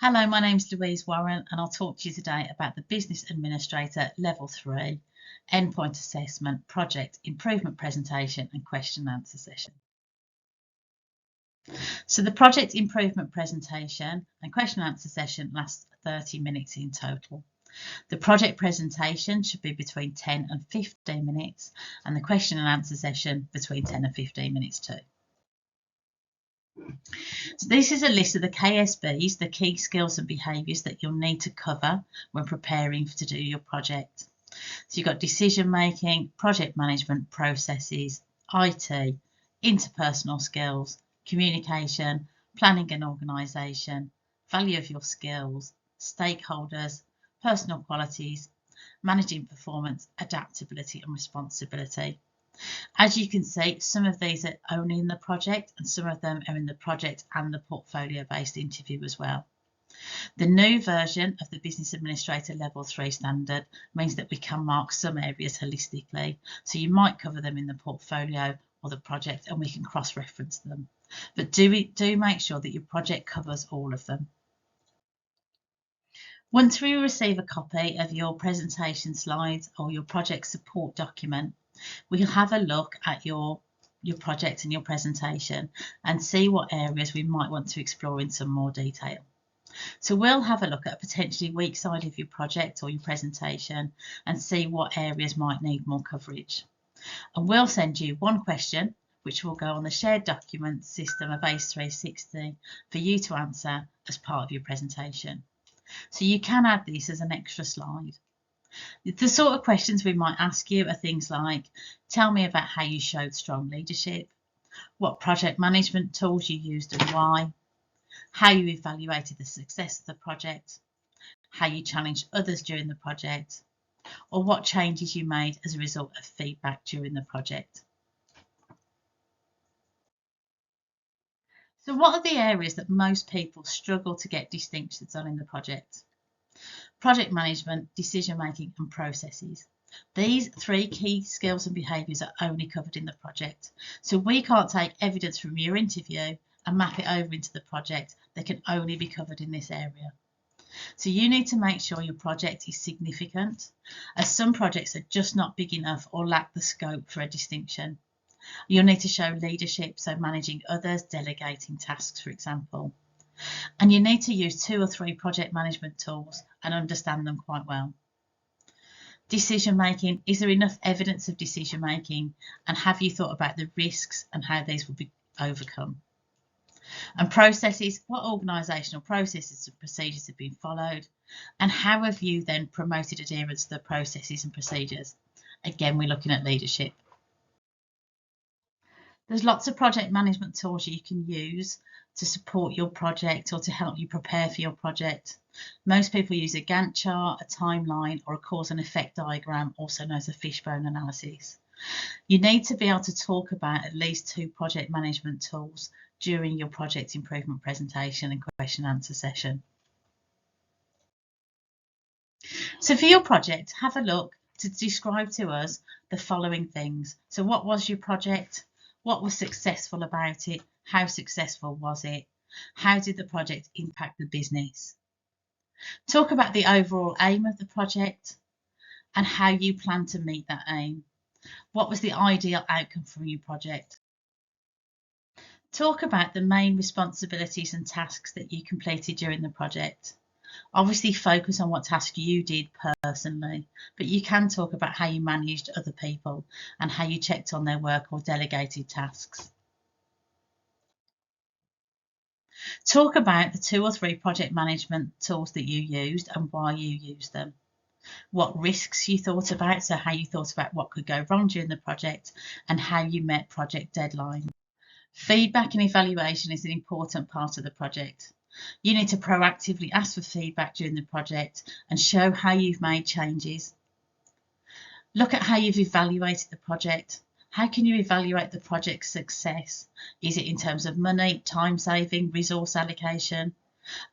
Hello, my name's Louise Warren and I'll talk to you today about the Business Administrator Level 3 Endpoint Assessment Project Improvement Presentation and Question and Answer Session. So the Project Improvement Presentation and Question and Answer Session lasts 30 minutes in total. The project presentation should be between 10 and 15 minutes and the question and answer session between 10 and 15 minutes too. So this is a list of the KSBs, the key skills and behaviours that you'll need to cover when preparing to do your project. So you've got decision making, project management, processes, IT, interpersonal skills, communication, planning and organisation, value of your skills, stakeholders, personal qualities, managing performance, adaptability and responsibility. As you can see, some of these are only in the project and some of them are in the project and the portfolio-based interview as well. The new version of the Business Administrator Level 3 standard means that we can mark some areas holistically, so you might cover them in the portfolio or the project and we can cross-reference them. But do make sure that your project covers all of them. Once we receive a copy of your presentation slides or your project support document, we'll have a look at your project and your presentation and see what areas we might want to explore in some more detail. So we'll have a look at a potentially weak side of your project or your presentation and see what areas might need more coverage. And we'll send you one question which will go on the shared document system of ACE360 for you to answer as part of your presentation. So you can add this as an extra slide. The sort of questions we might ask you are things like, tell me about how you showed strong leadership, what project management tools you used and why, how you evaluated the success of the project, how you challenged others during the project, or what changes you made as a result of feedback during the project. So what are the areas that most people struggle to get distinctions on in the project? Project management, decision making and processes. These three key skills and behaviours are only covered in the project. So we can't take evidence from your interview and map it over into the project. They can only be covered in this area. So you need to make sure your project is significant, as some projects are just not big enough or lack the scope for a distinction. You'll need to show leadership, so managing others, delegating tasks, for example. And you need to use 2 or 3 project management tools and understand them quite well. Decision making, is there enough evidence of decision making, and have you thought about the risks and how these will be overcome? And processes, what organisational processes and procedures have been followed, and how have you then promoted adherence to the processes and procedures? Again, we're looking at leadership. There's lots of project management tools you can use to support your project or to help you prepare for your project. Most people use a Gantt chart, a timeline, or a cause and effect diagram, also known as a fishbone analysis. You need to be able to talk about at least 2 project management tools during your project improvement presentation and question and answer session. So for your project, have a look to describe to us the following things. So what was your project? What was successful about it? How successful was it? How did the project impact the business? Talk about the overall aim of the project and how you plan to meet that aim. What was the ideal outcome from your project? Talk about the main responsibilities and tasks that you completed during the project. Obviously focus on what task you did personally, but you can talk about how you managed other people and how you checked on their work or delegated tasks. Talk about the 2 or 3 project management tools that you used and why you used them. What risks you thought about, so how you thought about what could go wrong during the project and how you met project deadlines. Feedback and evaluation is an important part of the project. You need to proactively ask for feedback during the project and show how you've made changes. Look at how you've evaluated the project. How can you evaluate the project's success? Is it in terms of money, time saving, resource allocation?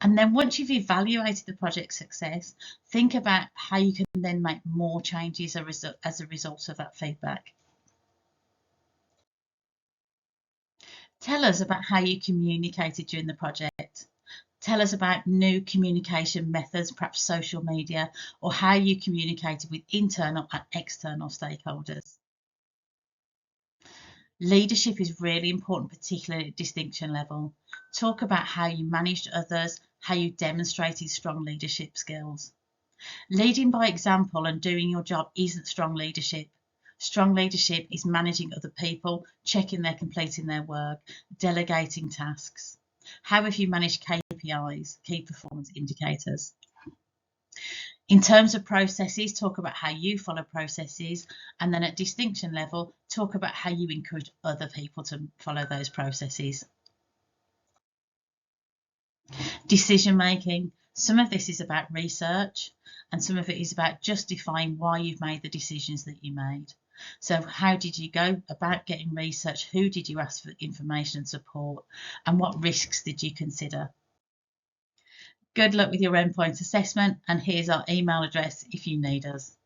And then once you've evaluated the project's success, think about how you can then make more changes as a result of that feedback. Tell us about how you communicated during the project. Tell us about new communication methods, perhaps social media, or how you communicated with internal and external stakeholders. Leadership is really important, particularly at distinction level. Talk about how you managed others, how you demonstrated strong leadership skills. Leading by example and doing your job isn't strong leadership. Strong leadership is managing other people, checking they're completing their work, delegating tasks. How have you managed KPIs, key performance indicators? In terms of processes, talk about how you follow processes, and then at distinction level, talk about how you encourage other people to follow those processes. Decision making. Some of this is about research, and some of it is about justifying why you've made the decisions that you made. So how did you go about getting research? Who did you ask for information and support? And what risks did you consider? Good luck with your endpoint assessment, and here's our email address if you need us.